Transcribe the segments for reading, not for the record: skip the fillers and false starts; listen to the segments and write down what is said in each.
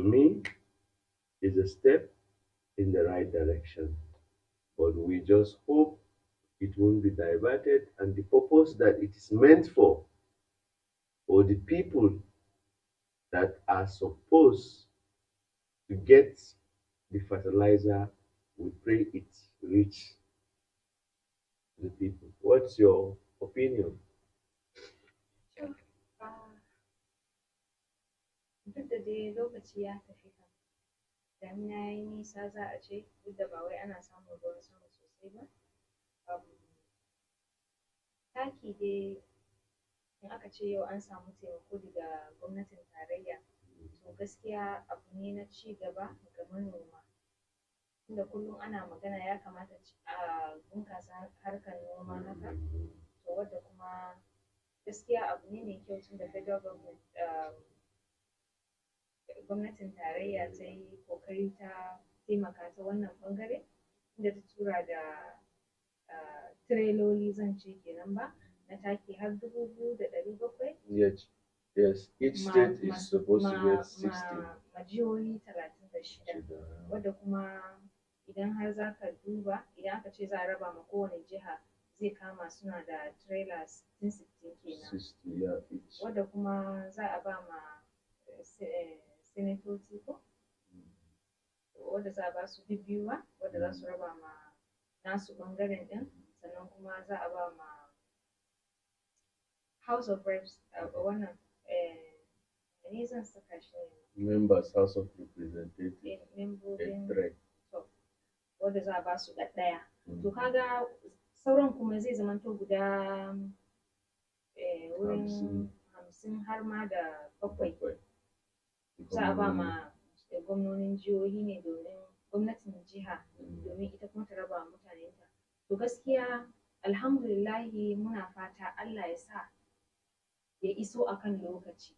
to me, is a step in the right direction. But we just hope it won't be diverted and the purpose that it is meant for, or the people that are supposed to get the fertilizer, we pray it reach the people. What's your opinion? To, ah, duk da dai lokaci ya tafi kan damina ya yi nisa za a ce duk da ba wai ana samun ruwan sama sosai ba. Um, taki dai in aka ce yau an samu taimako daga gwamnatin tarayya to gaskiya abu ne na ci gaba ga manoma. Tunda kullum ana magana ya kamata a bunƙasa harkar noma haka, to wadda kuma gaskiya abu ne mai kyau tunda federal government gwamnatin tarayya ta yi ƙoƙari ta taimaka ta wannan ɓangare inda ta tura da tireloli zan ce kenan ba na taki har 2,700 Yes, yes. Each ma, state is supposed to get ma, 60. ma jihohi 36 wadda kuma idan har za ka duba idan aka ce za a raba ma kowane jiha zai kama suna da trailer 60 kenan 60, yeah, each. wadda kuma za a ba ma senatoci ko wadda za a ba su biyu ba wadda za su raba ma nasu ɓangaren ɗin sannan kuma za a ba ma house of reps wannan ne zan saka shi ne Members, House of Representatives, membobin three. to wadda za a ba su ɗaɗɗaya to kaga sauran kuma zai zamanto guda wurin 50 har ma da bakwai za a ba ma gwamnonin jihohi ne domin gwamnatin jiha domin ita kuma ta raba mutanenta to gaskiya alhamdulillahi muna fata Allah ya sa ya iso akan lokaci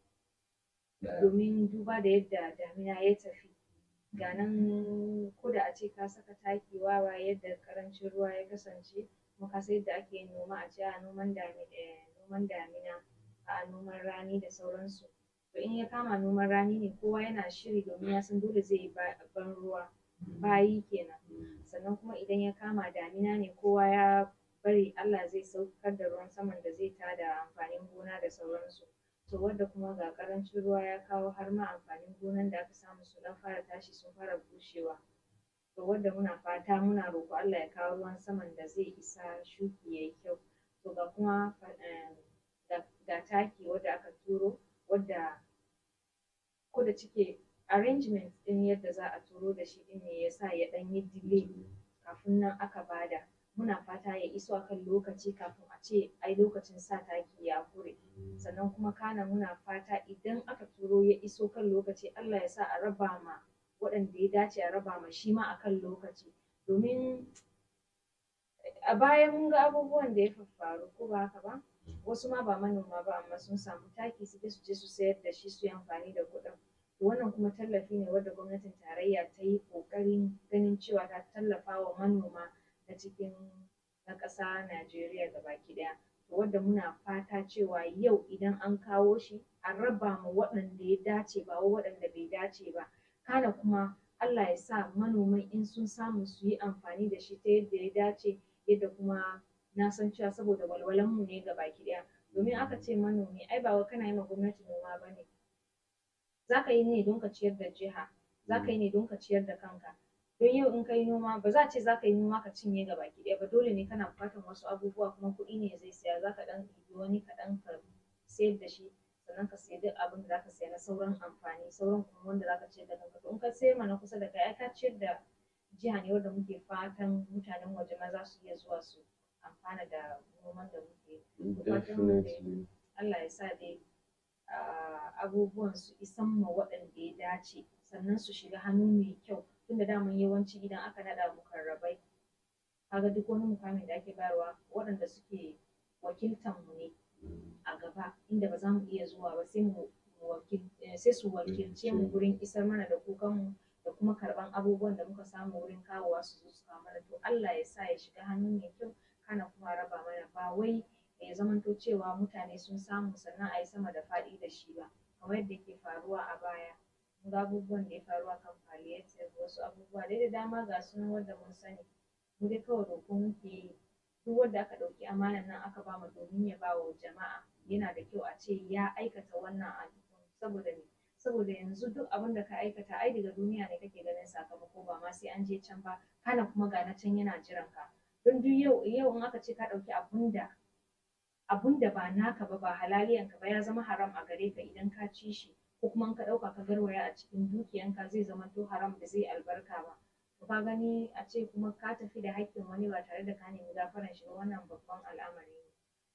domin duba da yadda damina ya tafi ga nan ko da a ce ka saka taki wawa yadda karancin ruwa ya kasance kuma ka san yadda ake yin noma a ce a noman damina a noman rani da sauransu to in ya kama noman rani ne kowa yana shiri domin ya san dole zai yi ban ruwa bayi kenan sannan kuma idan ya kama damina ne kowa ya bari Allah zai saukar da ruwan saman da zai tada amfanin gona da sauransu to wadda kuma ga karancin ruwa ya kawo har ma amfanin gonan da aka samu su dan fara tashi sun fara bushewa to wadda muna fata muna roƙo Allah ya kawo ruwan saman da zai isa shuki yayi kyau to ga kuma ga taki wadda aka turo wadda ko da cike arrangement din yadda za a turo da shi din ne yasa ya dan yi delay kafin nan aka bada muna fata ya iso akan lokaci kafin a ce ai lokacin sa taki ya kure sannan kuma kana muna fata idan aka turo ya iso kan lokaci Allah ya sa a raba ma waɗanda ya dace a raba ma shi ma akan lokaci domin a baya mun ga abubuwan da ya faru ko ba haka ba wasu ma ba manoma ba amma sun samu taki su je su sayar da shi su yi amfani da kuɗin wannan kuma tallafi ne wanda gwamnatin tarayya ta yi ƙoƙarin ganin cewa ta tallafa wa manoma na cikin na ƙasa Najeriya gabaki ɗaya wadda muna fata cewa yau idan an kawo shi a raba ma waɗanda ya dace ba waɗanda bai dace ba kana kuma Allah ya sa manoman in sun samu su yi amfani da shi ta yadda ya dace yadda kuma na san cewa saboda walwalan mu ne gabaki ɗaya domin aka ce manomi ai ba wai kana yi ma gwamnati noma ba ne za ka yi ne don ka ciyar da jiha za ka yi ne don ka ciyar da kanka don yau in ka yi noma ba za a ce za ka yi noma ka cinye ga baki ɗaya ba dole ne kana buƙatar wasu abubuwa kuma kuɗi ne zai siya za ka ɗan ɗibi wani kaɗan ka sayar da shi sannan ka sayi duk abin da za ka siya na sauran amfani sauran kuma wanda za ka ciyar da kanka to in ka sayar ma na kusa da kai ai ka ciyar da jiha ne wanda muke fatan mutanen waje ma za su iya zuwa su amfana da noman da muke Definitely. Allah ya sa dai abubuwan su isan ma waɗanda ya dace sannan su shiga hannu mai kyau tunda daman yawanci idan aka naɗa mukarrabai kaga duk wani mukamin da ake bayarwa waɗanda suke wakiltan mu ne a gaba inda ba za mu iya zuwa ba sai su wakilce mu gurin isar mana da kukan mu da kuma karɓan abubuwan da muka samu wurin kawowa su zo su kawo mana to Allah ya sa ya shiga hannu mai kyau kana kuma raba mana ba wai ya zamanto cewa mutane sun samu sannan a yi sama da faɗi da shi ba kamar yadda yake faruwa a baya ga abubuwan da ya faru a kan palliative wasu abubuwa dai da dama ga su nan wanda mun sani mu dai kawai roƙo muke yi duk wanda aka ɗauki amanar nan aka ba mu domin ya ba wa jama'a yana da kyau a ce ya aikata wannan abu saboda me saboda yanzu duk abin da ka aikata ai daga duniya ne kake ganin sakamako ba ma sai an je can ba kana kuma ga na can yana jiran ka don duk yau in aka ce ka ɗauki abun da ba naka ba halaliyanka ba ya zama haram a gare ka idan ka ci shi ko kuma in ka ɗauka ka garwaya a cikin dukiyanka zai zama to haram da zai albarka ba to ka gani a ce kuma ka tafi da haƙƙin wani ba tare da ka nemi gafaran shi ba wannan babban al'amari ne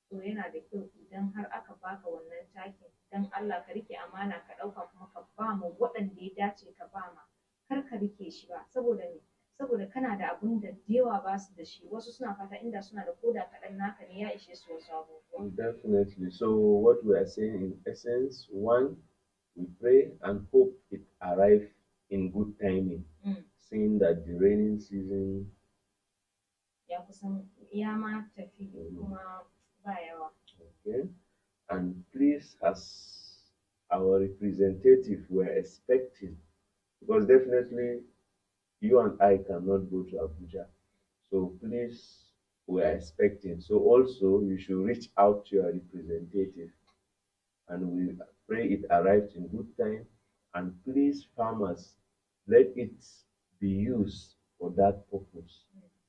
to yana da kyau idan har aka baka wannan takin dan Allah ka rike amana ka ɗauka kuma ka ba mu waɗanda ya dace ka ba ma kar ka rike shi ba saboda me saboda kana da abun da yawa ba su da shi wasu suna fata inda suna da koda kaɗan naka ne ya ishe su wasu abubuwa. Definitely. So what we are saying in essence, one, we pray and hope it arrive in good timing, seeing that the raining season ya kusan ya ma tafi kuma ba yawa. Okay. And please, as our representative, we're expecting, because definitely you and I cannot go to Abuja. So please, we're expecting. So also, you should reach out to your representative and we pray it arrives in good time. And please, farmers, let it be used for that purpose.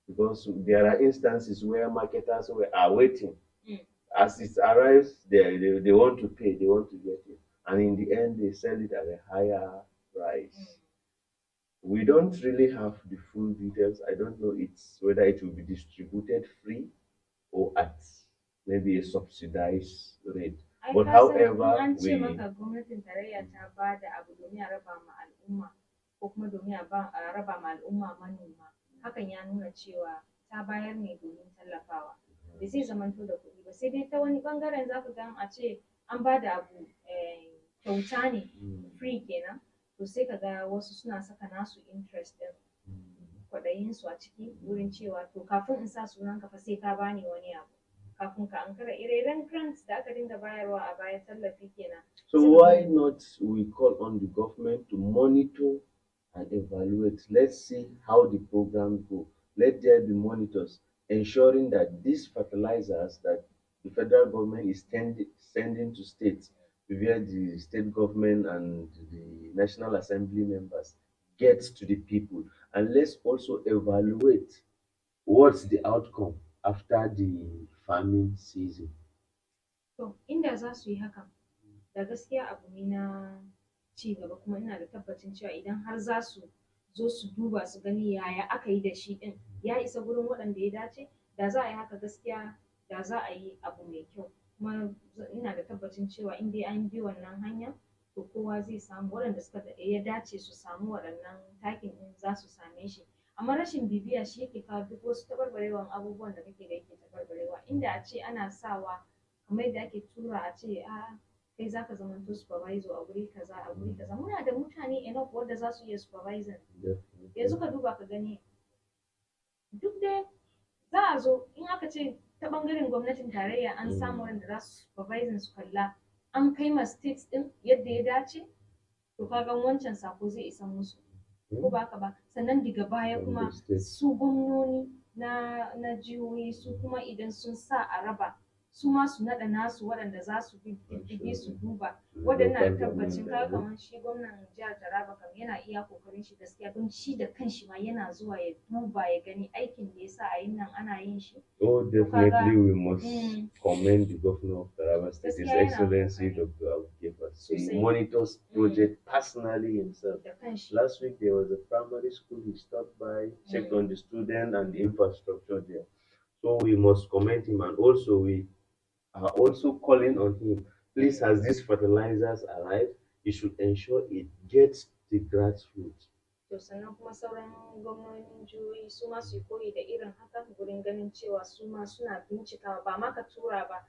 Because there are instances where marketers are waiting. As it arrives, they want to pay, they want to get it. And in the end, they sell it at a higher price. We don't really have the full details. I don't know it's whether it will be distributed free or at maybe a subsidized rate. But however, an ce maka gwamnatin tarayya ta ba da abu domin a raba ma al'umma ko kuma domin a raba ma al'umma manoma hakan ya nuna cewa ta bayar ne domin tallafawa da zai zamanto da kuɗi ba sai dai ta wani ɓangaren za ka ga a ce an ba da abu kyauta ne free kenan to sai ka ga wasu suna saka nasu interest ɗin kwaɗayinsu a ciki wurin cewa to kafin in sa sunan ka fa sai ka bani wani abu kafin ka ankara ire-iren grants da aka dinga bayarwa a baya tallafi kenan. So why not we call on the government to monitor and evaluate. Let's see how the program go. Let there be monitors ensuring that these fertilizers that the federal government is sending to states, where the state government and the National Assembly members get to the people. And let's also evaluate what's the outcome after the farming season. To, inda za su yi hakan, da gaskiya abu ne na ci gaba kuma ina da tabbacin cewa idan har za su zo su duba su gani yaya aka yi da shi ɗin ya isa gurin waɗanda ya dace da za a yi haka gaskiya da za a yi abu mai kyau kuma ina da tabbacin cewa in dai an bi wannan hanya to kowa zai samu waɗanda suka ya dace su samu waɗannan takin ɗin za su same shi amma rashin bibiya shi yake kawo duk wasu taɓarɓarewan abubuwan da kake da yake taɓarɓarewa inda a ce ana sawa kamar yadda ake tura a ce a kai zaka zamanto supervisor a guri kaza a guri kaza muna da mutane enough wanda za su iya supervising yanzu ka duba ka gani duk dai za a zo in aka ce ta bangaren gwamnatin tarayya an samu wanda za su supervising su kalla an kai ma states din yadda ya dace to kaga wancan sako zai isa musu ko ba haka ba sannan daga baya kuma su gwamnoni na jihohi su kuma idan sun sa a raba su ma su naɗa nasu waɗanda za su bi diddigi su duba waɗannan tabbacin kaga kamar shi gwamnan jihar Taraba kam yana iya kokarin shi gaskiya don shi da kanshi ma yana zuwa ya duba ya gani aikin da yasa a yin nan ana yin shi. Oh, definitely we must commend the governor of Taraba State, His Excellency Dr. Abdulkadir. He monitors project personally himself. Last week there was a primary school he stopped by, checked on the student and the infrastructure there. So we must commend him and also we are also calling on him. Please, as these fertilizers arrive, he should ensure it gets the grassroots. To sannan kuma sauran gwamnonin jihohi su ma su yi koyi da irin haka gurin ganin cewa su ma suna bincikawa ba ma ka tura ba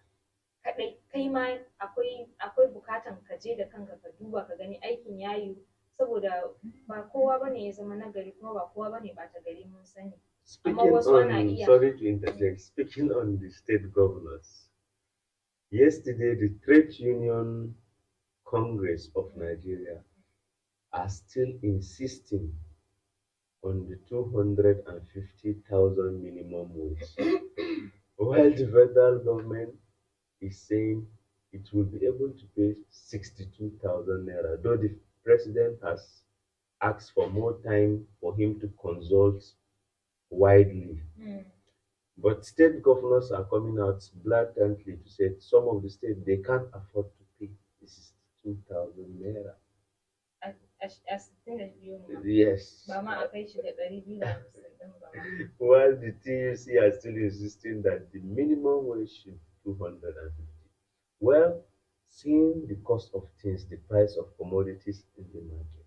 kaɗai kai ma akwai bukatan ka je da kanka ka duba ka gani aikin ya yiwu saboda ba kowa bane ya zama nagari kuma ba kowa bane ɓata gari mun sani. Speaking on, sorry to interject, speaking on the state governors, yesterday the Trade Union Congress of Nigeria are still insisting on the 250,000 minimum wage, while the federal government is saying it will be able to pay 62,000 naira, though the president has asked for more time for him to consult widely. But state governors are coming out blatantly to say some of the states they can't afford to pay the 62,000 naira. A sittin da biyu ma, Yes. ba ma a kai shi da 250 ɗin ba ma. While the TUC are still insisting that the minimum wage should be 250. Well, seeing the cost of things, the price of commodities in the market,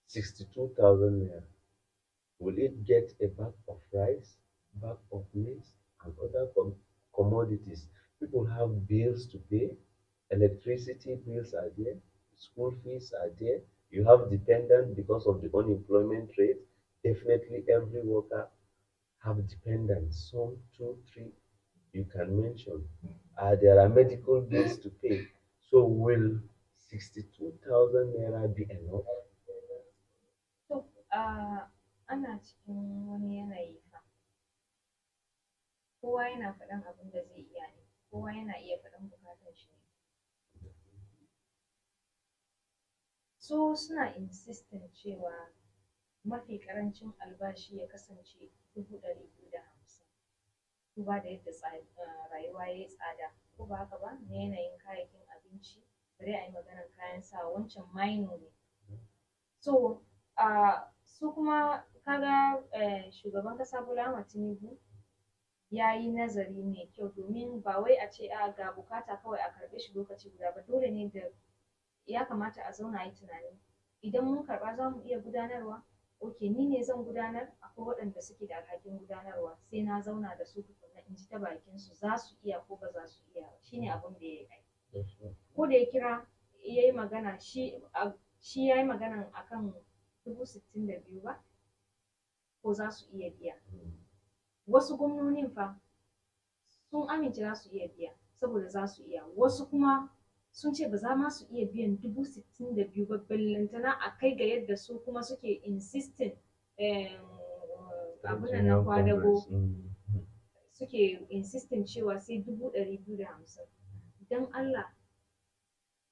62,000 naira. Will it get a bag of rice, bag of meat, and other commodities? People have bills to pay. Electricity bills are there. School fees are there. You have dependent because of the unemployment rate. Definitely, every worker have dependents. Some two, three, you can mention. There are medical bills to pay. So, will 62,000 naira be enough? To, ana cikin wani yanayi fa, kowa yana faɗan abin da zai iya ne, kowa yana iya faɗan buƙatar shi ne. So suna insisting cewa mafi ƙarancin albashi ya kasance 250,000, duba da yadda rayuwa ya yi tsada, ko ba haka ba, na yanayin kayayyakin abinci, bari a yi maganar kayan sawa, wancan minor ne. So su kuma kaga shugaban ƙasa Bola Ahmed Tinubu ya yi nazari mai kyau, domin ba wai a ce ga bukata kawai a karɓe shi lokaci guda ba, dole ne da ya kamata a zauna a yi tunani, idan mun karɓa za mu iya gudanarwa, ok ni ne zan gudanar, akwai waɗanda suke da alhakin gudanarwa, sai na zauna da su tukunna in ji ta bakin su za su iya ko ba za su iya ba, shine abin da ya yi. Ko da ya kira ya yi magana, shi ya yi magana akan 62,000 ba, ko za su iya biya. Wasu gwamnonin fa sun amince za su iya biya saboda za su iya, wasu kuma sun ce ba za ma su iya biyan 62,000 ba, ballantana a kai ga yadda su kuma suke insisting abin na kwadago suke insisting cewa sai 250,000. Don Allah,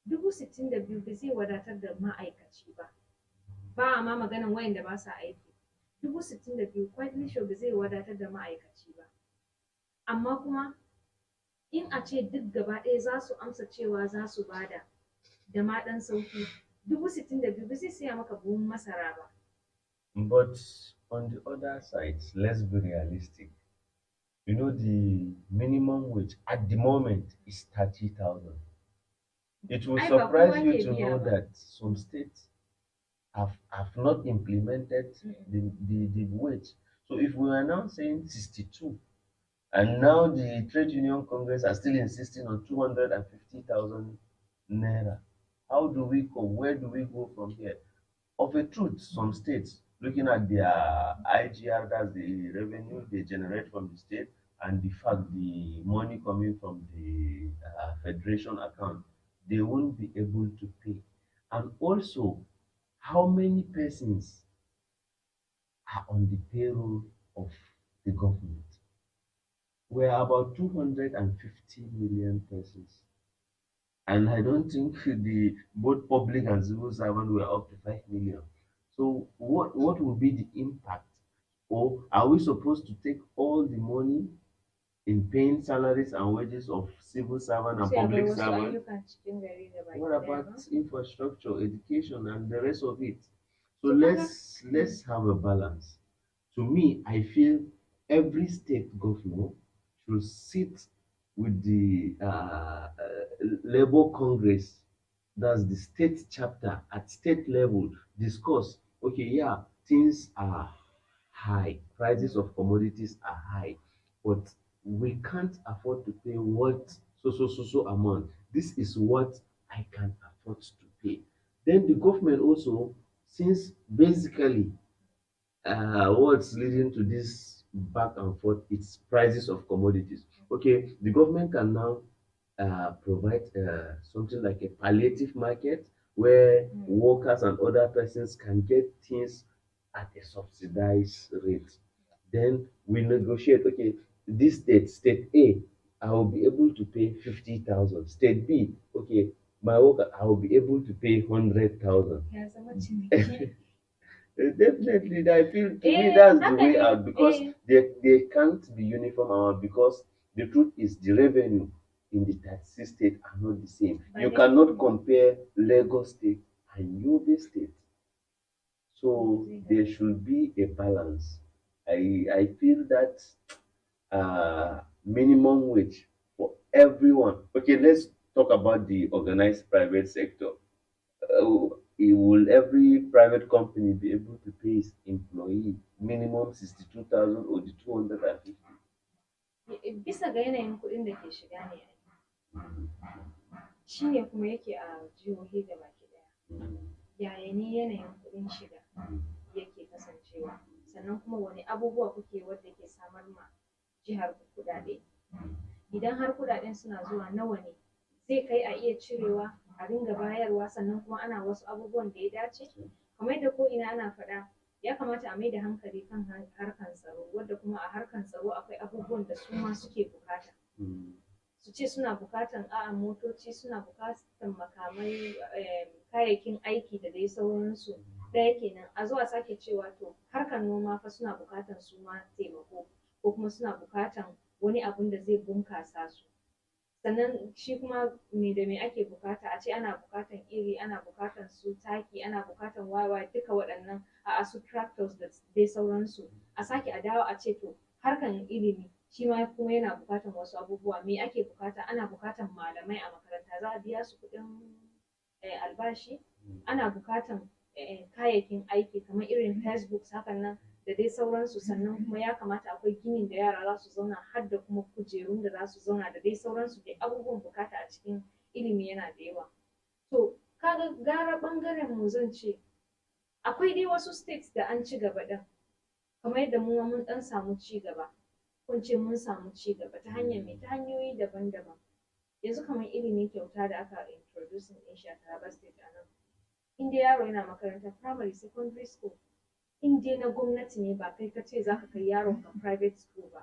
62,000 ba zai wadatar da ma'aikaci ba, ba a ma maganan wayanda ba sa aiki. 62,000 quietly sure ba zai wadatar da ma'aikaci ba, amma kuma in a ce duk gaba ɗaya za su amsa cewa za su bada da ma ɗan sauki, 62,000 ba zai siya maka buhun masara ba. But on the other side, let's be realistic. You know, the minimum wage at the moment is 30,000. It will Ai ba kowa surprise you ke to biya know ba. that some states have not implemented the wage. So if we are now saying 62, and now the trade union congress are still insisting on 250,000 naira, how do we go? Where do we go from here? Of a truth, some states, looking at their IGR, that's the revenue they generate from the state, and the fact the money coming from the federation account, they won't be able to pay. And also, how many persons are on the payroll of the government? We're about 250 million persons. And I don't think the both public and civil servant were up to 5 million. So what will be the impact? Or are we supposed to take all the money in paying salaries and wages of civil servant and Sai a bar public wasu servant? ayyukan cikin gari da baki What ɗaya ba. about infrastructure, education, and the rest of it? So To kaga, let's have a balance. To me, I feel every state governor should sit with the Labour Congress, that's the state chapter at state level, discuss. Okay, yeah, things are high, prices of commodities are high, but we can't afford to pay what so amount. This is what I can afford to pay. Then the government also, since basically what's leading to this back and forth, it's prices of commodities. Okay, the government can now provide something like a palliative market where workers and other persons can get things at a subsidized rate. Then we negotiate, okay, this state A, I will be able to pay 50,000. State B, okay, my worker, I will be able to pay 100,000. Ya zama ciniki. Definitely, I feel to me that's the Haka way ne, out because they can't be uniform amount because the truth is the revenue in the 36 states are not the same. You cannot compare Lagos State and Yobe State. So there should be a balance. I feel that minimum wage for everyone. Okay, let's talk about the organized private sector. Will every private company be able to pay its employee minimum 62,000 or the 250? bisa ga yanayin kuɗin da ke shiga ne ai. Shi ne kuma yake a jihohi gabaki ɗaya. Yaya ne yanayin kuɗin shiga yake kasancewa? Sannan kuma wani abubuwa kuke wadda ke samar ma jihar ku kuɗaɗe? Idan har kuɗaɗen suna zuwa nawa ne? Zai kai a iya cirewa a ringa bayarwa sannan kuma ana wasu abubuwan da ya dace? Kamar yadda ko ina ana faɗa ya kamata a mai da hankali kan harkan tsaro wadda kuma a harkan tsaro akwai abubuwan da su ma suke bukata. Su ce suna bukatan a'a motoci, suna bukatan makamai, kayayyakin aiki da dai sauransu. Ɗaya kenan a zuwa sake cewa to harkar noma fa suna bukatan su ma taimako ko kuma suna bukatan wani abun da zai bunkasa su. Sannan shi kuma me da me ake bukata a ce ana bukatan iri, ana bukatan su taki, ana bukatan wawa duka waɗannan a su tractors da dai sauransu. A sake a dawo a ce to harkan ilimi shi ma kuma yana bukatan wasu abubuwa. Me ake bukata? Ana bukatan malamai a makaranta za a biya su kuɗin albashi. Ana bukatan kayayyakin aiki kamar irin textbooks hakan nan da dai sauransu. Sannan kuma ya kamata akwai ginin da yara za su zauna har da kuma kujerun da za su zauna da dai sauransu. Dai abubuwan bukata a cikin ilimi yana da yawa. To kaga gara ɓangaren mu zan ce akwai dai wasu states da an ci gaba ɗin kamar yadda mu mun ɗan samu ci gaba. Ko ce mun samu ci gaba ta hanyar me? Ta hanyoyi daban-daban. Yanzu kamar ilimi kyauta da aka introducing ɗin shi a Taraba State a nan. In dai yaro yana makarantar primary, secondary school, in dai na gwamnati ne ba kai ka ce za ka kai yaron ka private school ba,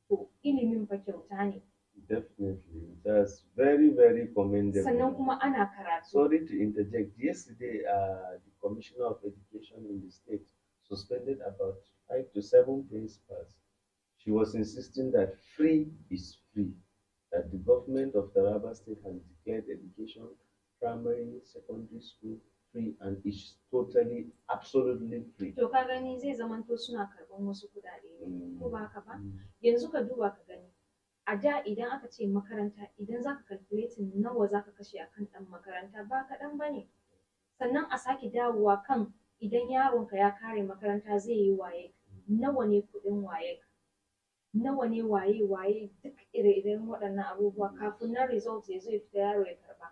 to ilimin fa kyauta ne. Definitely, that's very, very commendable. Sannan kuma ana karatu. Sorry to interject. Yesterday, the Commissioner of Education in the state suspended about 5 to 7 principals. She was insisting that free is free, that the government of Taraba State has declared education, primary, secondary school, free, and it's totally, absolutely free. To ka gani zai zamanto suna karɓan wasu kuɗaɗe ne, ko ba haka ba? Yanzu ka duba ka gani. A da idan aka ce makaranta idan za ka calculating nawa za ka kashe a kan ɗan makaranta ba kaɗan ba ne. Sannan a sake dawowa kan idan yaronka ya kare makaranta zai yi waye, nawa ne kuɗin waye? Nawa ne waye duk ire-iren waɗannan abubuwa kafin na result ya zo ya fita yaro ya karɓa.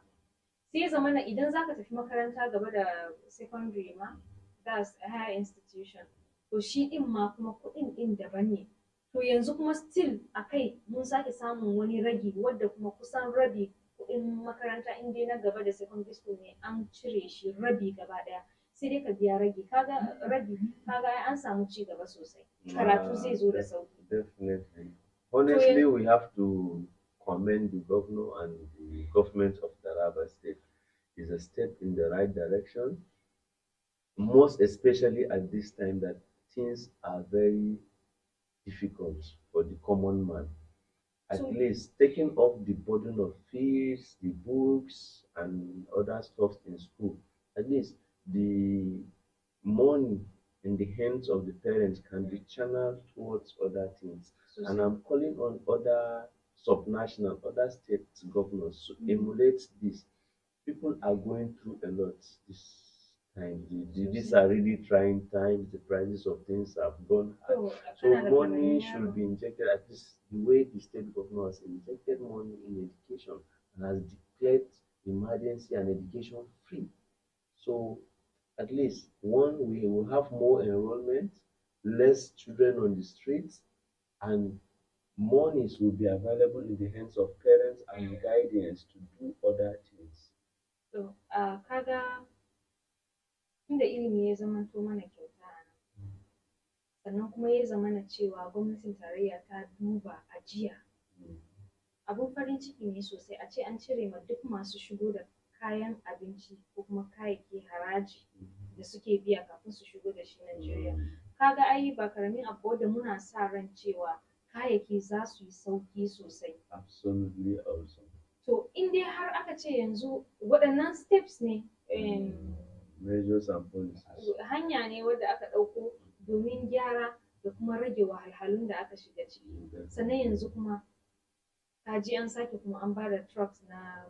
Sai ya zamana idan za ka tafi makaranta gaba da secondary ma, that's a higher institution, to shi ɗin ma kuma kuɗin ɗin daban ne. To yanzu kuma still a kai mun sake samun wani ragi wadda kuma kusan rabi kuɗin makaranta in dai na gaba da secondary school ne an cire shi rabi gaba ɗaya. Sai dai ka biya ragi, kaga rabi, kaga an samu ci gaba sosai. Karatu zai zo da sauƙi. Definitely. Honestly, we have to commend the governor and the government of Taraba State. It's a step in the right direction, most especially at this time that things are very difficult for the common man. At least taking off the burden of fees, the books, and other stuff in school. At least the money in the hands of the parents can be channeled towards other things. And I'm calling on other subnational, other state governors to emulate this. People are going through a lot this time. These are really trying times. The prices of things have gone high. So money should be injected at least the way the state government has injected money in education and has declared emergency and education free. So at least one, we will have more enrollment, less children on the streets, and monies will be available in the hands of parents and guardians to do other things. To, kaga tunda ilimi ya zamanto mana kyauta a nan, sannan kuma ya zamana cewa gwamnatin tarayya ta duba ajiya. Abun farin ciki ne sosai a ce an cire ma duk masu shigo da kayan abinci ko kuma kayayyaki haraji da suke biya kafin su shigo da shi Najeriya. Kaga ai ba karamin abu da muna sa ran cewa kayayyaki za su yi sauki sosai. Absolutely awesome. To in dai har aka ce yanzu waɗannan steps ne, Measures and policies. hanya ne wadda aka ɗauko domin gyara da kuma rage wahalhalun da aka shiga ciki. Sannan yanzu kuma kaji an sake kuma an ba da trucks na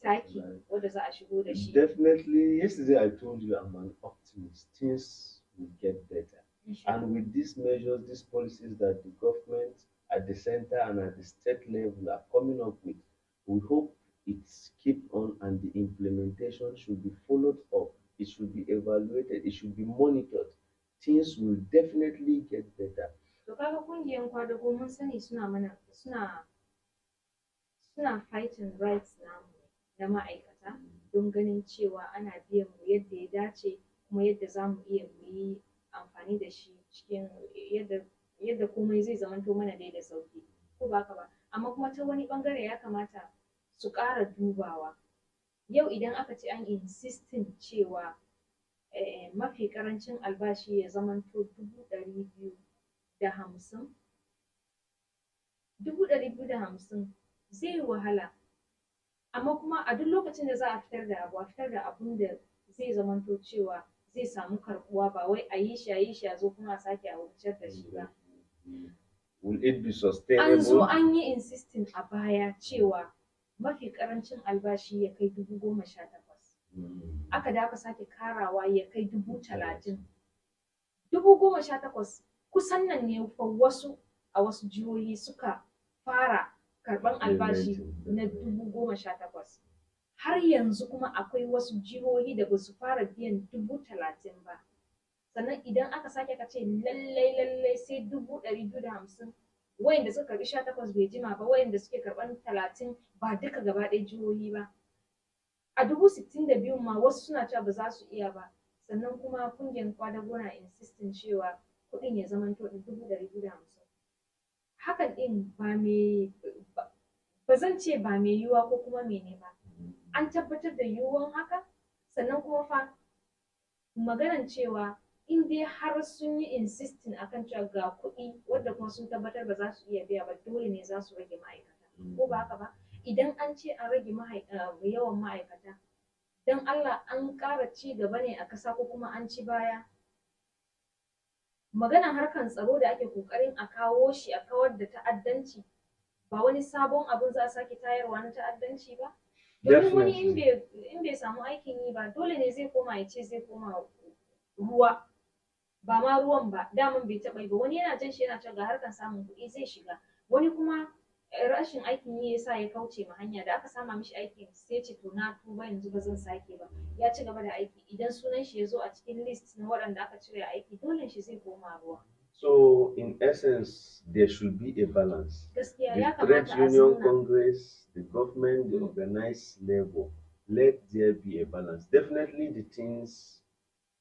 taki wadda za a shigo da shi. Definitely, yesterday I told you I'm an optimist. Things will get better. And with these measures, these policies that the government at the center and at the state level are coming up with, we hope it's keep on and the implementation should be followed up. It should be evaluated. It should be monitored. Things will definitely get better. To kaga kungiyan kwadago mun sani suna fighting rights namu na ma'aikata don ganin cewa ana biyan mu yadda ya dace kuma yadda za mu iya mu yi amfani da shi cikin yadda komai zai zamanto mana dai da sauki ko ba haka ba. Amma kuma ta wani ɓangare ya kamata su ƙara dubawa. Yau idan aka ce an insisting cewa mafi ƙarancin albashi ya zamanto 250. 250 zai yi wahala, amma kuma a duk lokacin da za a fitar da abu, a fitar da abun da zai zamanto cewa zai samu karɓuwa, ba wai a yi shi a zo kuma a sake a wucar da shi ba. Will it be sustainable? An zo an yi insisting a baya cewa mafi ƙarancin albashi ya kai 18,000. Aka da aka sake karawa ya kai 30,000. 18,000 kusan nan ne fa wasu a wasu jihohi suka fara karɓan albashi na 18,000. Har yanzu kuma akwai wasu jihohi da ba su fara biyan 30,000 ba. Sannan idan aka sake ka ce lallai sai 250, wayanda suka karɓi 18 bai jima ba, wayanda suke karɓan 30 ba duka gaba ɗaya jihohi ba. A 62,000 ma wasu suna cewa ba za su iya ba. Sannan kuma kungiyar kwadago na insisting cewa kuɗin ya zamanto 250. Hakan ɗin ba zan ce ba mai yiwuwa ko kuma mene ba. An tabbatar da yiwuwan haka, sannan kuma fa maganan cewa in dai har sun yi insisting akan cewa ga kuɗi wadda kuma sun tabbatar ba za su iya biya ba, dole ne za su rage ma'aikata ko ba haka ba. Idan an ce an rage yawan ma'aikata, don Allah an ƙara ci gaba ne a ƙasa ko kuma an ci baya. Maganan harkar tsaro da ake ƙoƙarin a kawo shi a kawar da ta'addanci, ba wani sabon abun za a sake tayarwa na ta'addanci ba. Domin wani in bai samu aikin yi ba, dole ne zai koma ya ce zai koma ruwa, ba ma ruwan ba, daman bai taɓa yi ba. Wani yana jan shi yana cewa ga harkar samun kuɗi zai shiga, wani kuma rashin aikin yi yasa ya kauce ma hanya, da aka sama mishi aikin sai ce to na tuba yanzu ba zan sake ba. Ya ci gaba da aiki, idan sunan shi ya zo a cikin list na waɗanda aka cire aiki, dole shi zai koma ruwa. So, in essence, there should be a balance. Gaskiya The trade union congress, the government, the organized labor, let there be a balance. Definitely, the things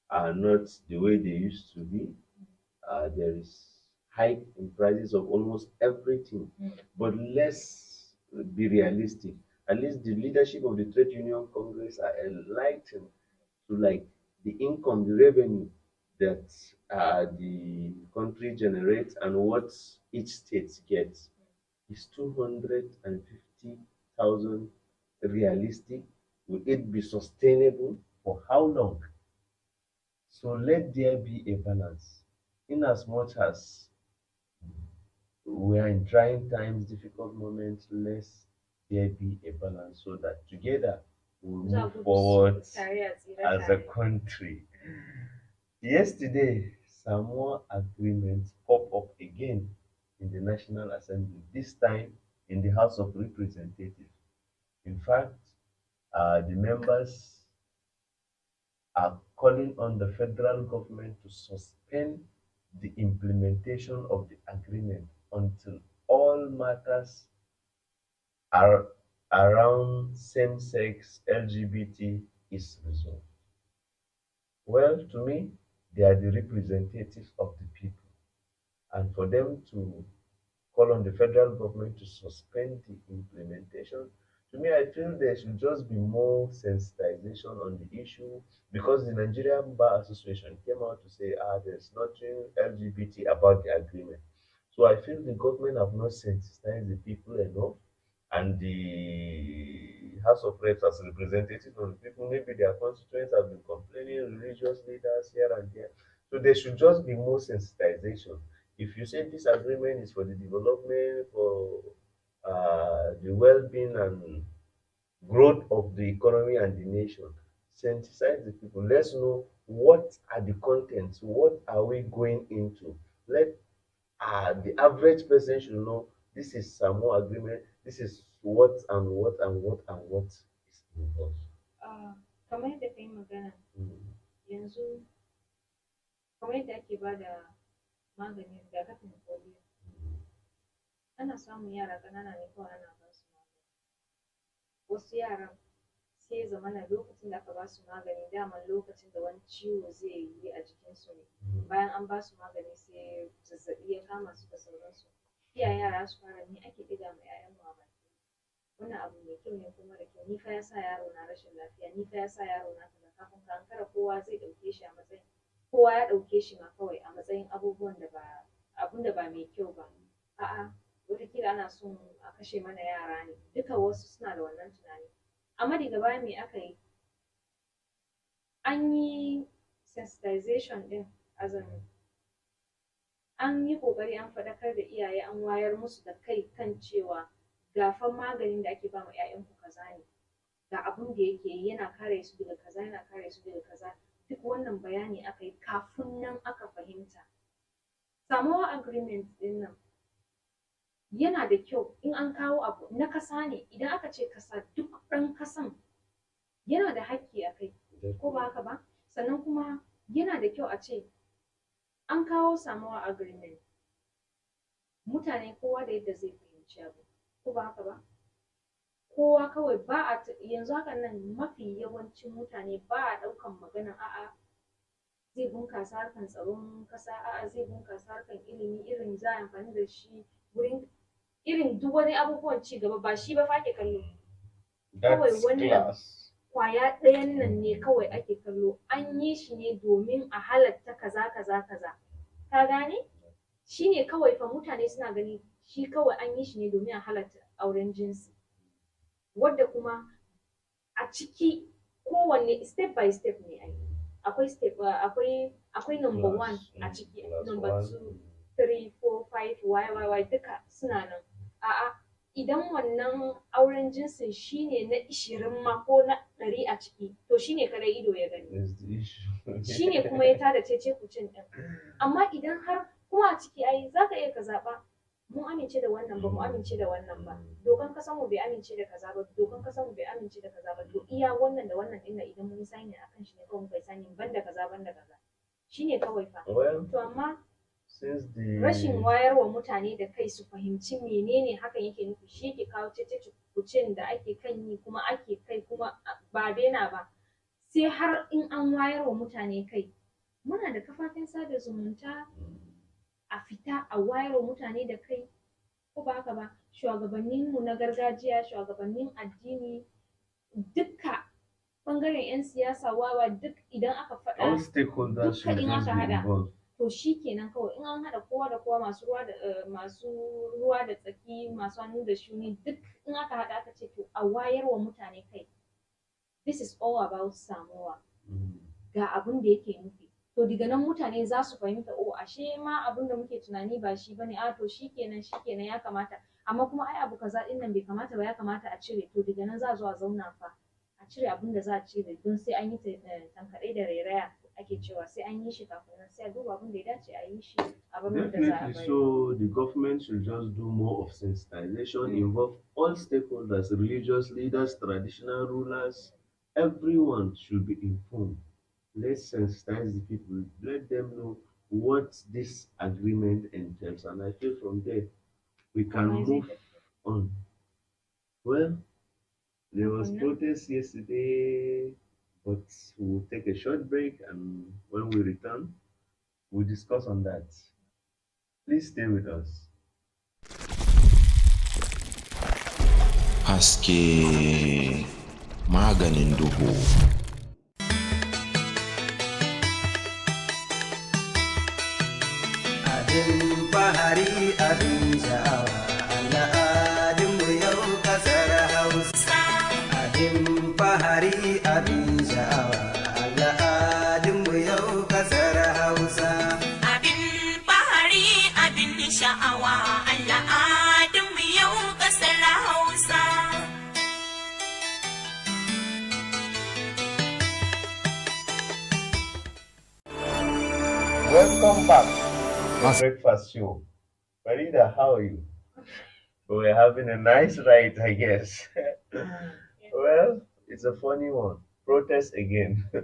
are not the way they used to be. There is hike in prices of almost everything. But let's be realistic. At least the leadership of the trade union congress are enlightened to like the income, the revenue that the country generates and what each state gets. Is 250,000 realistic? Will it be sustainable? For how long? So let there be a balance. In as much as we are in trying times, difficult moments, let there be a balance so that together we move forward as a country. Yesterday, some more agreements pop up again in the National Assembly, this time in the House of Representatives. In fact, the members are calling on the federal government to suspend the implementation of the agreement until all matters are around same-sex LGBT is resolved? Well, to me, they are the representatives of the people, and for them to call on the federal government to suspend the implementation. To me, I feel there should just be more sensitization on the issue because the Nigerian Bar Association came out to say, there's nothing LGBT about the agreement. So I feel the government have not sensitized the people enough, and the House of Reps as representatives of the people, maybe their constituents have been complaining, religious leaders here and there. So there should just be more sensitization. If you say this agreement is for the development, for the well-being and growth of the economy and the nation, sensitize the people. Let's know what are the contents, what are we going into. Let the average person should know this is Samoa agreement, this is what and what and what and what is involved. Ah, kamar yadda ka yi magana Mm, yanzu, kamar yadda ake ba da maganin rigakafin polio, ana samun yara ƙanana ne kawai ana ba su magani. Wasu yaran sai ya zamana lokacin da aka ba su magani daman lokacin da wani ciwo zai yi a jikinsu ne. Bayan an ba su magani sai zazzaɓi ya kama su da sauransu. Iyayen yara su fara me ake ɗiga ma 'ya'yanmu a baki. Wannan abu mai kyau ne ko mara kyau, ni fa ya sa yaro na rashin lafiya, ni fa ya sa yaro na kaza, kafin ka ankara kowa zai ɗauke shi a matsayin, kowa ya ɗauke shi ma kawai a matsayin abubuwan da ba, abun da ba mai kyau ba. A'a, wataƙila ana son a kashe mana yara ne, duka wasu suna da wannan tunani. Amma daga baya me aka yi? An yi sensitization ɗin, an yi ƙoƙari an faɗakar da iyaye, an wayar musu da kai kan cewa ga fa maganin da ake ba ma 'ya'yanku kaza ne, ga abun da yake yi, yana kare su daga kaza, yana kare su daga kaza. Duk wannan bayani aka yi kafin nan aka fahimta. Samowa agreement ɗin nan yana da kyau in an kawo abu na kasa ne, idan aka ce kasa duk ɗan kasan yana da haƙƙi a kai, ko ba haka ba? Sannan kuma yana da kyau a ce an kawo samowa agreement, mutane kowa da yadda zai fahimci abu, ko ba haka ba? Kowa kawai ba a yanzu hakan nan mafi yawancin mutane ba a ɗaukan magana a'a zai bunkasa harkan tsaron kasa, a'a zai bunkasa harkan ilimi, irin za a amfani da shi wurin irin duk wani abubuwan ci gaba, ba shi ba fa ke kallo. Kawai that's wannan class. kwaya ɗayan nan ne kawai ake kallo, an yi shi ne domin a halatta kaza kaza kaza, ka gane? Shi ne kawai fa mutane suna gani shi kawai an yi shi ne domin a halatta auren jinsi, wadda kuma a ciki kowanne step by step ne ai. Akwai step, akwai number one a ciki, number two, three, four, five, y duka suna nan. A'a, idan wannan auren jinsin shi ne na 20 ma ko na 100 a ciki, to shi ne kadai ido ya gani. Is the issue. Shi ne kuma ya tada cece-kucen ɗin. Amma idan har kuma a ciki ai za ka iya ka zaɓa, mun amince da wannan ba mu amince da wannan ba, dokan kasan mu bai amince da kaza ba, dokan kasan mu bai amince da kaza ba, to iya wannan da wannan ɗin idan mun yi signing akan shi ne kawai muka yi signing, banda kaza banda kaza. Shi ne kawai fa. Well, To amma since the rashin wayarwa mutane da kai su fahimci menene hakan yake nufi shi yake kawo cece-kucen da ake kan yi kuma ake kai kuma ba daina ba. Sai har in an wayarwa mutane kai. Muna da kafafen sada zumunta, a fita a wayarwa mutane da kai, ko ba haka ba? Shugabanninmu na gargajiya, shugabannin addini, dukka ɓangaren 'yan siyasa wawa duk idan aka all faɗa, stakeholders dukka should in just aka be haɗa, involved. to shi kenan kawai in an haɗa kowa da kowa, masu ruwa da tsaki, masu hannu da shuni, duk in aka haɗa aka ce to a wayarwa mutane kai. This is all about Samoa. Ga abun da yake nufi. To daga nan mutane za su fahimta, oh ashe ma abun da muke tunani ba shi bane, a to shi kenan ya kamata. Amma kuma ai abu kaza ɗin nan bai kamata ba, ya kamata a cire. To daga nan za a zo a zauna fa a cire abun da za a cire, don sai an yi tankaɗe da rairaya ake cewa, sai an yi shi kafin nan sai a duba abun da ya dace a yi shi, a bar wanda za a Definitely, bari. so the government should just do more of sensitization, involve all stakeholders, religious leaders, traditional rulers, everyone should be informed. Let's sensitize the people, let them know what this agreement entails, and I feel from there we can Komai zai move tafi. on. Well, There was protest yesterday, but we'll take a short break, and when we return, we'll discuss on that. Please stay with us. Haske maganin duhu. Abin fahari abin sha'awa al'adunmu yau kasar Hausa. Abin fahari abin sha'awa al'adunmu yau kasar Hausa. Abin fahari abin sha'awa al'adunmu yau kasar Hausa. Welcome back to the breakfast show. Farida, how are you? We're having a nice ride, I guess. Well, it's a funny one. Protest again. It's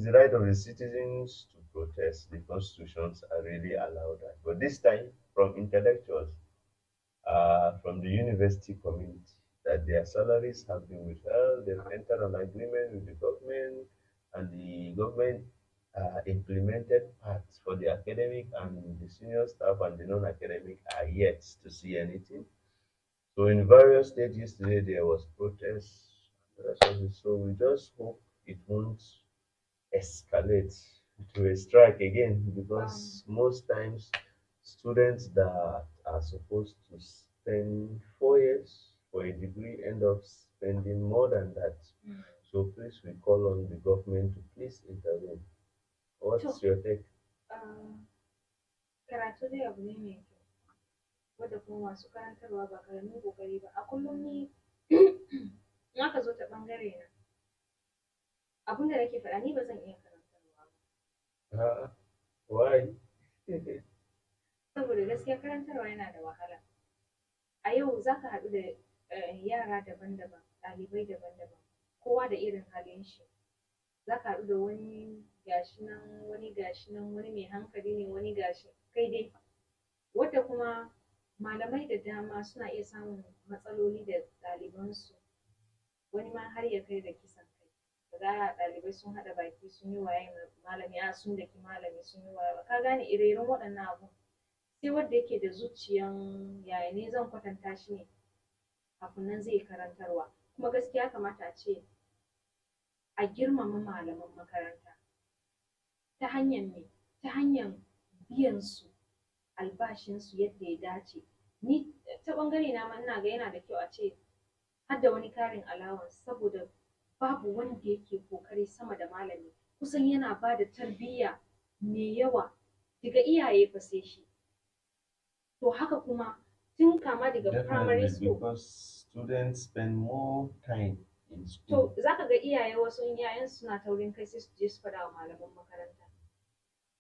the right of the citizens to protest. The constitutions are really allowed that. But this time, from intellectuals, from the university community, that their salaries have been withheld, they've entered an agreement with the government, and the government implemented parts for the academic and the senior staff and the non-academic are yet to see anything. So in various states yesterday there was protests and the rest of it. So we just hope it won't escalate to a strike again because most times students that are supposed to spend 4 years for a degree end up spending more than that. So please we call on the government to please intervene. What's your take? Karatu dai abu ne mai kyau, wadda kuma masu karantarwa ba ƙaramin ƙoƙari ba. A kullum ni in aka zo ta ɓangare na, abin da nake faɗa ni ba zan iya karantarwa ba. Why? Saboda gaskiya karantarwa yana da wahala. A yau za ka haɗu da yara daban-daban, ɗalibai daban-daban, kowa da irin halin shi. Za ka haɗu da wani gashi nan, wani gashi nan, wani mai hankali ne, wani gashi kai dai. Wadda kuma malamai da dama suna iya samun matsaloli da ɗalibansu, wani ma har ya kai da kisan kai. Kaga ɗalibai sun haɗa baki sun yi waye malami, sun daki malami sun yi waye. Ka gane ire-iren waɗannan abun. Sai wanda yake da zuciyan yaya ne zan kwatanta shi ne kafin nan zai karantarwa. Kuma gaskiya kamata a ce a girmama malaman makaranta ta hanyar me? Ta hanyar biyan su albashinsu yadda ya dace. Ni ta ɓangare na ma ina ga yana da kyau a ce har da wani karin allowance saboda babu wanda yake kokari sama da malami. Kusan yana ba da tarbiyya mai yawa daga iyaye fa sai shi. To haka kuma tun kama daga primary school. Because students spend more time in school. To za ka ga iyaye wasu in yayan suna taurin kai sai su je su faɗa wa malaman makaranta.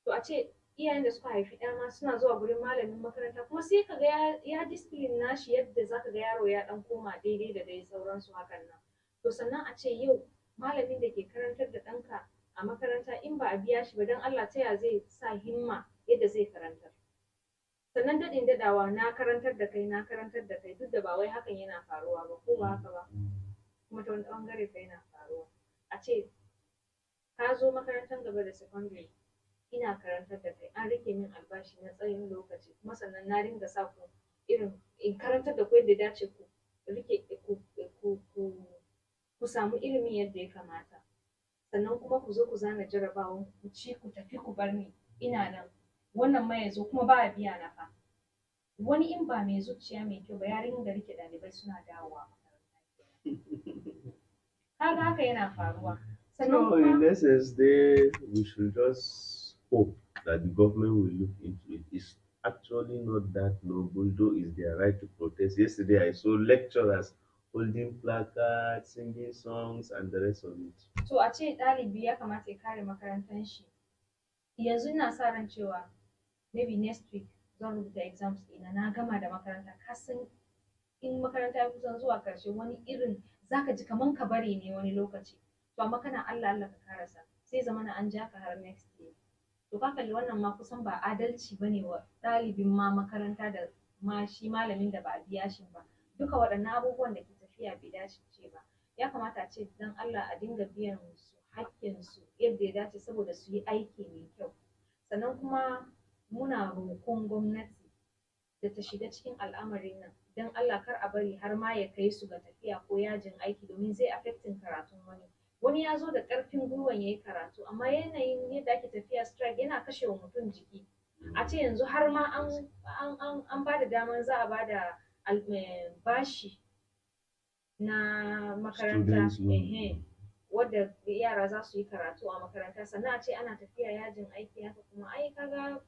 To a ce iyayen da suka haifi ɗa ma suna zuwa gurin malamin makaranta kuma sai ka ga ya discipline nashi yadda za ka ga yaro ya ɗan koma daidai da dai sauransu hakan nan. To sannan a ce yau malamin da ke karantar da ɗanka a makaranta in ba a biya shi ba don Allah ta ya zai sa himma yadda zai karantar. Sannan daɗin daɗawa na karantar da kai duk da ba wai hakan yana faruwa ba ko ba haka ba. Kuma ta wani ɓangare fa yana faruwa. A ce ka zo makarantar gaba da secondary ina karantar da kai an rike min albashi na tsayin lokaci kuma sannan na dinga sa ku irin in karantar da ku yadda dace ku rike ku samu ilimin yadda ya kamata. Sannan kuma ku zo ku zana jarabawan ku ci ku tafi ku bar ni ina nan. Wannan ma ya zo kuma ba a biya na fa. Wani in ba mai zuciya mai kyau ba ya ringa rike ɗalibai suna dawowa makaranta. Kaga haka yana faruwa. So in essence, we should just hope that the government will look into it. It's actually not that noble, though it's their right to protest. Yesterday I saw lecturers holding placards, singing songs, and the rest of it. To a ce ɗalibi ya kamata ya kare makarantar shi. Yanzu ina sa ran cewa maybe next week zan rubuta exams ɗina na gama da makaranta. Ka san in makaranta ya kusan zuwa ƙarshe wani irin zaka ji kaman ka bari ne wani lokaci. To amma kana Allah Allah ka karasa sai zamana an ja ka har next year. To ka kalli wannan ma kusan ba adalci bane wa ɗalibin ma makaranta da ma shi malamin da ba a biya shi ba. Duka waɗannan abubuwan da ke tafiya tafiya bai dace ba. Ya kamata a ce dan Allah a dinga biyan su haƙƙinsu yadda ya dace saboda su yi aiki mai kyau. Sannan kuma muna roƙon gwamnati da ta shiga cikin al'amarin nan don Allah kar a bari har ma ya kai su ga tafiya ko yajin aiki domin zai affecting karatun wani ya zo da ƙarfin gwiwan ya yi karatu amma yanayin yadda ake tafiya strike yana kashe wa mutum jiki. A ce yanzu har ma an ba da daman za a ba da bashi na makaranta wadda yara za su yi karatu a makaranta sannan a ce ana tafiya yajin aiki haka kuma ai kaga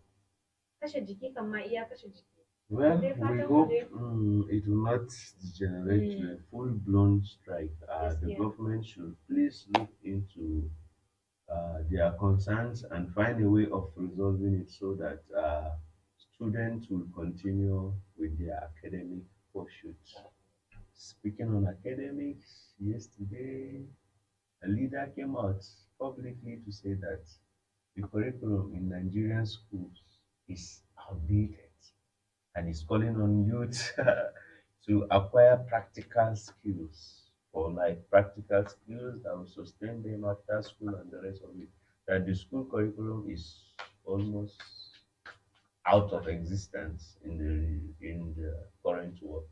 kashe jiki kan ma iya kashe jiki. Well, we hope it will not degenerate to a full-blown strike. The government should please look into their concerns and find a way of resolving it so that students will continue with their academic pursuits. Speaking on academics, yesterday a leader came out publicly to say that the curriculum in Nigerian schools is outdated and is calling on youth to acquire practical skills or like practical skills that will sustain them after school and the rest of it. That the school curriculum is almost out of existence in the current world.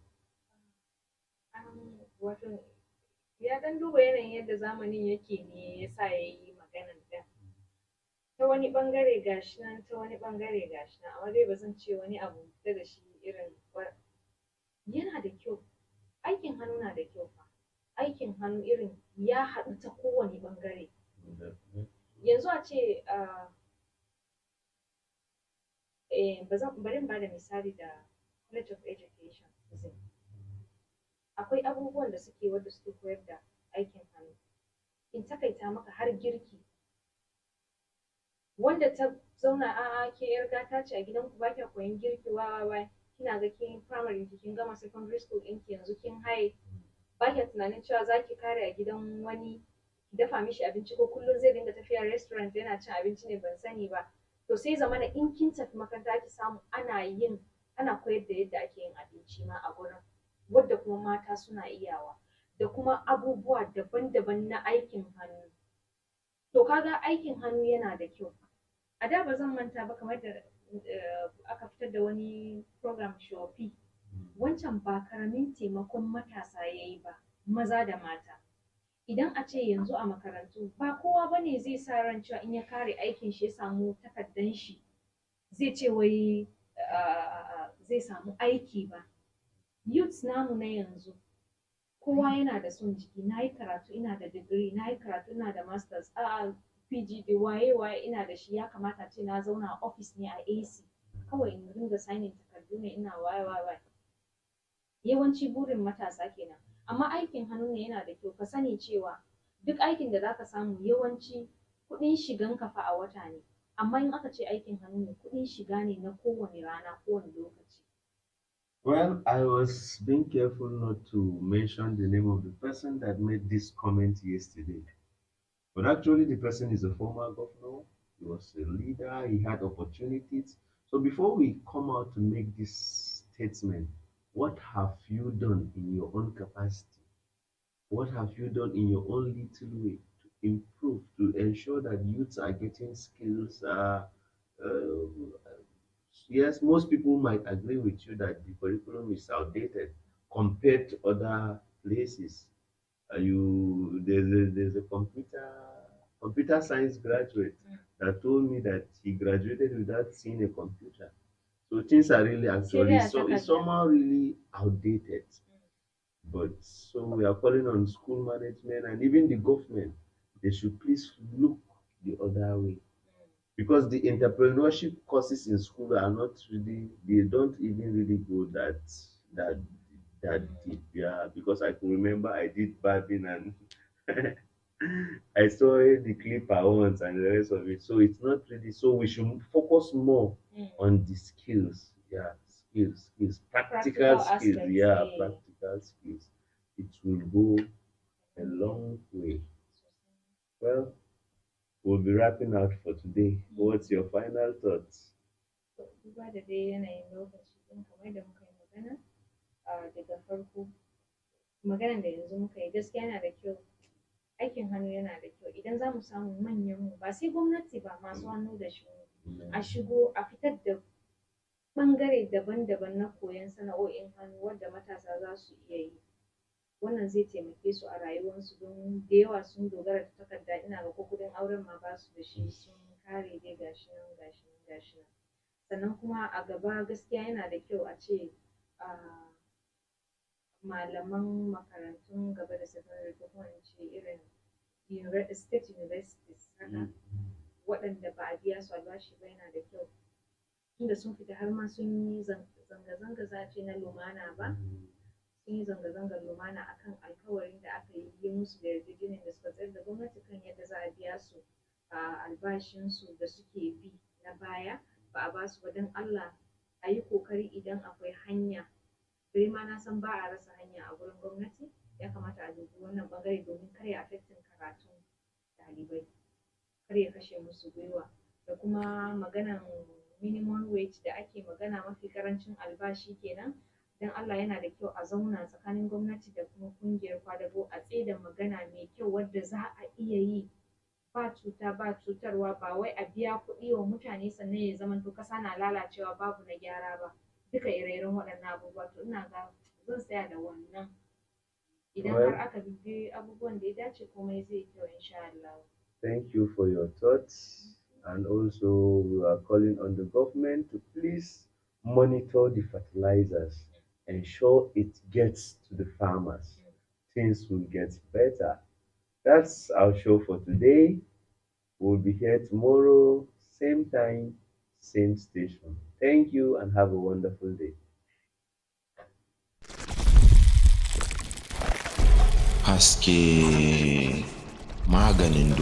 Wato ya dan duba yanayin yadda zamanin yake ne ya sa ya yi maganan ɗin. Ta wani ɓangare gashi nan ta wani ɓangare gashi nan amma dai ba zan ce wani abu da shi irin yana da kyau aikin hannu na da kyau fa aikin hannu irin ya haɗu ta kowane ɓangare yanzu a ce bari ba da misali da College of Education akwai abubuwan da suke wadda suke koyar da aikin hannu in takaita maka har girki wanda ta zauna ke yar gata ce a gidan ku ba kya koyan girki wa kina ga kin primary kin gama secondary school ɗinki yanzu kin haye ba kya tunanin cewa za ki kare a gidan wani ki dafa mishi abinci ko kullum zai dinga tafiya restaurant yana cin abinci ne ban sani ba to sai zamana in kin tafi makaranta ki samu ana koyar da yadda ake yin abinci ma a gurin wadda kuma mata suna iyawa da kuma abubuwa daban-daban na aikin hannu to kaga aikin hannu yana da kyau a da ba zan manta ba kamar da aka fitar da wani program shofi wancan ba karamin taimakon matasa ya yi ba maza da mata idan a ce yanzu a makarantu ba kowa ba ne zai sa ran cewa in ya kare aikin shi ya samu takardan shi zai ce wai zai samu aiki ba youths namu na yanzu kowa yana da son jiki na yi karatu ina da digiri na yi karatu ina da masters PGD waye ina da shi ya kamata ce na zauna a office ne a AC kawai in dinga signing takardu ne ina waye yawanci burin matasa kenan amma aikin hannu ne yana da kyau ka sani cewa duk aikin da zaka samu yawanci kuɗin shigan ka fa a wata ne amma in aka ce aikin hannu ne kuɗin shiga ne na kowane rana kowane lokaci. Well, I was being careful not to mention the name of the person that made this comment yesterday. But actually, the person is a former governor. He was a leader. He had opportunities. So before we come out to make this statement, what have you done in your own capacity? What have you done in your own little way to improve, to ensure that youths are getting skills? Yes, most people might agree with you that the curriculum is outdated compared to other places. There's a computer science graduate that told me that he graduated without seeing a computer. So things are really actually so it's somehow really outdated. But so we are calling on school management and even the government, they should please look the other way. Because the entrepreneurship courses in school are not really, they don't even really go that deep. Yeah, because I can remember I did barbing and I saw the clip I want and the rest of it. So it's not really so we should focus more on the skills. Yeah, skills, practical skills. Aspects, yeah, practical skills. It will go a long way. Well, we'll be wrapping out for today. What's your final thoughts? Duba da dai yanayin lokaci ɗin kamar da muka yi magana daga farko maganan da yanzu muka yi gaskiya yana da kyau, aikin hannu yana da kyau idan za mu samu manyan mu ba sai gwamnati ba, masu hannu da shuni a shigo a fitar da ɓangare daban-daban na koyon sana'o'in hannu wanda matasa za su iya yi. Wannan zai taimake su a rayuwarsu don da yawa sun dogara da takarda, ina ga ko kuɗin auren ma ba su da shi, sun kare dai gashi nan gashi nan gashi nan. Sannan kuma a gaba gaskiya yana da kyau a ce malaman makarantun gaba da sakandare ko kuma in ce irin state universities haka, waɗanda ba a biya su albashi ba yana da kyau, tunda sun fita har ma sun yi zanga-zanga za a ce na lumana ba, sun yi zanga-zangar lumana akan alkawarin da aka yi musu da yarjejeniyar da suka tsayar da gwamnati kan yadda za a biya su albashinsu da suke bi na baya ba a ba su ba. Don Allah a yi kokari idan akwai hanya, dai ma na san ba a rasa hanya a gurin gwamnati, ya kamata a dubi wannan bangare domin kar ya affecting karatun ɗalibai, kar ya kashe musu gwiwa. Da kuma maganan minimum wage da ake magana, mafi karancin albashi kenan, don Allah yana da kyau a zauna tsakanin gwamnati da kuma kungiyar kwadago a tsaida magana mai kyau wadda za a iya yi ba cuta ba cutarwa, ba wai a biya kuɗi wa mutane sannan ya zamanto ƙasa na lalacewa babu na gyara ba, duka ire-iren waɗannan abubuwa. To ina ga zan tsaya da wannan, idan har aka bi abubuwan da ya dace komai zai kyau insha Allah. Thank you for your thoughts. And also, we are calling on the government to please monitor the fertilizers, ensure it gets to the farmers. Things will get better. That's our show for today. We'll be here tomorrow, same time, same station. Thank you and have a wonderful day. Haske maganin